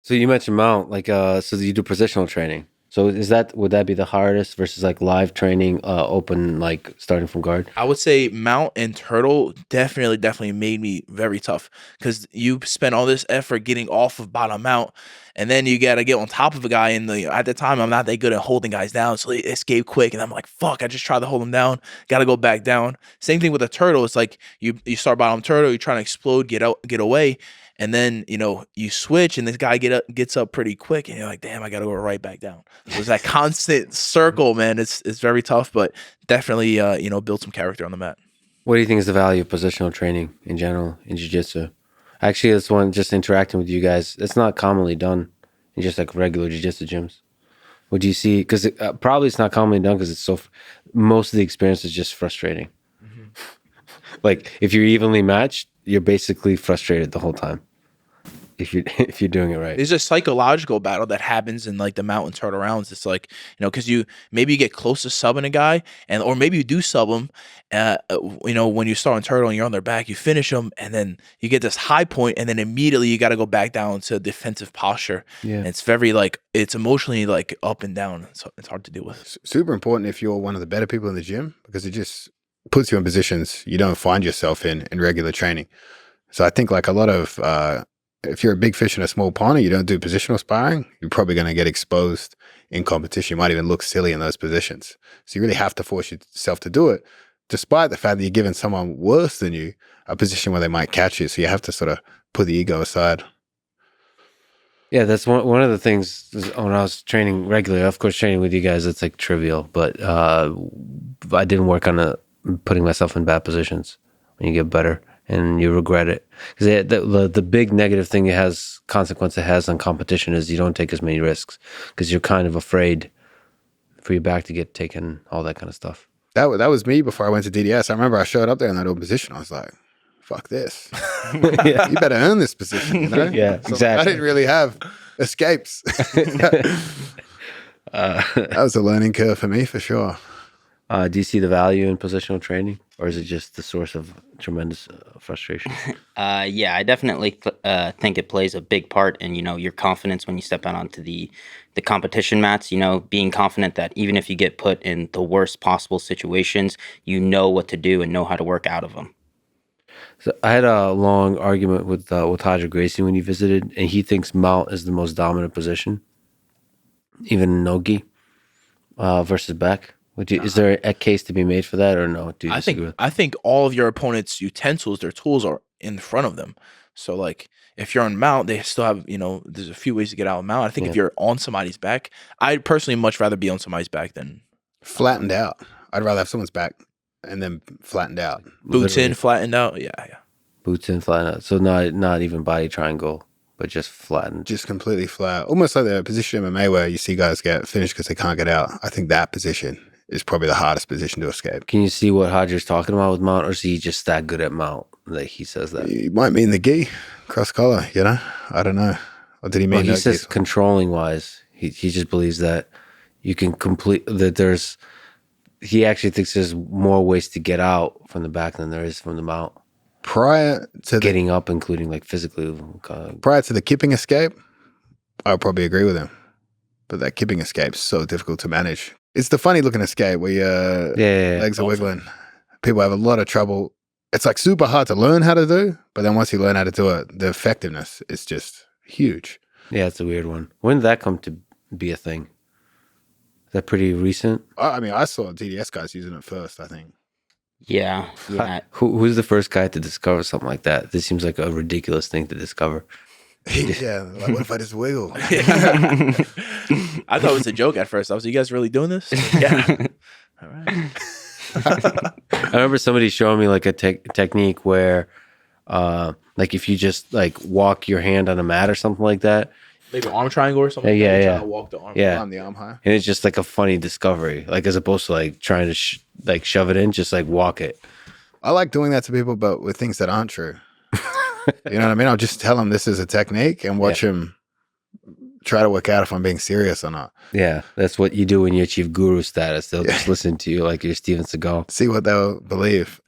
So you mentioned mount, like, so you do positional training. So would that be the hardest versus like live training, open, like starting from guard? I would say mount and turtle definitely made me very tough because you spend all this effort getting off of bottom mount, and then you gotta get on top of a guy. And at the time, I'm not that good at holding guys down, so they escape quick, and I'm like, fuck, I just tried to hold them down, gotta go back down. Same thing with a turtle. It's like you start bottom turtle, you're trying to explode, get away, and then you switch, and this guy gets up pretty quick, and you're like, damn, I gotta go right back down. So it's that constant circle, man. It's very tough, but definitely build some character on the mat. What do you think is the value of positional training in general in jiu-jitsu? Actually, this one, just interacting with you guys, it's not commonly done in just like regular jiu-jitsu gyms. What do you see? Because probably it's not commonly done because most of the experience is just frustrating. Mm-hmm. Like if you're evenly matched, you're basically frustrated the whole time. If you're doing it right. There's a psychological battle that happens in like the mountain turtle rounds. It's like, because you get close to subbing a guy, or maybe you do sub them, when you start on turtle and you're on their back, you finish them, and then you get this high point, and then immediately you got to go back down to defensive posture. Yeah. And it's very like, it's emotionally like up and down. So it's hard to deal with. Super important if you're one of the better people in the gym, because it just puts you in positions you don't find yourself in regular training. So I think like a lot of, if you're a big fish in a small pond and you don't do positional sparring, you're probably going to get exposed in competition. You might even look silly in those positions. So you really have to force yourself to do it, despite the fact that you're giving someone worse than you a position where they might catch you. So you have to sort of put the ego aside. Yeah, that's one of the things when I was training regularly. Of course, training with you guys, it's like trivial, but I didn't work on putting myself in bad positions. When you get better and you regret it, because the big negative thing consequence it has on competition is you don't take as many risks because you're kind of afraid for your back to get taken, all that kind of stuff. That was me before I went to DDS. I remember I showed up there in that old position. I was like, fuck this. Yeah. You better earn this position, you know? Yeah, So exactly. I didn't really have escapes. That was a learning curve for me, for sure. Do you see the value in positional training, or is it just the source of tremendous frustration? Yeah, I definitely think it plays a big part in, your confidence when you step out onto the competition mats, being confident that even if you get put in the worst possible situations, you know what to do and know how to work out of them. So I had a long argument with Roger Gracie when he visited, and he thinks mount is the most dominant position, even in nogi versus back. Is there a case to be made for that, or no? Do you disagree with? I think all of your opponent's utensils, their tools, are in front of them. So like if you're on mount, they still have, there's a few ways to get out of mount. I think if you're on somebody's back, I'd personally much rather be on somebody's back than flattened out. I'd rather have someone's back and then flattened out. Boots in, flattened out. Yeah. Boots in, flattened out. So not even body triangle, but just flattened. Just completely flat. Almost like the position in MMA where you see guys get finished because they can't get out. I think that position is probably the hardest position to escape. Can you see what Hodger's talking about with mount, or is he just that good at mount that he says that? You might mean the gi, cross collar, I don't know. Or did he mean he says controlling wise, he just believes that you can he actually thinks there's more ways to get out from the back than there is from the mount. Prior to getting up, including like physically. Prior to the kipping escape, I would probably agree with him. But that kipping escape's so difficult to manage. It's the funny looking escape where your legs are wiggling. People have a lot of trouble. It's like super hard to learn how to do, but then once you learn how to do it, the effectiveness is just huge. Yeah, it's a weird one. When did that come to be a thing? Is that pretty recent? I mean, I saw DDS guys using it first, I think. Yeah. Who's the first guy to discover something like that? This seems like a ridiculous thing to discover. Yeah, like what if I just wiggle? I thought it was a joke at first. I was like, you guys really doing this? Yeah. All right. I remember somebody showing me like a technique where like if you just like walk your hand on a mat or something like that. Maybe an arm triangle or something. Yeah. Walk the arm. Yeah. On the arm high. And it's just like a funny discovery, like as opposed to like trying to shove it in, just like walk it. I like doing that to people, but with things that aren't true. You know what I mean? I'll just tell them this is a technique and watch them try to work out if I'm being serious or not. Yeah, that's what you do when you achieve guru status. They'll just listen to you like you're Steven Seagal. See what they'll believe.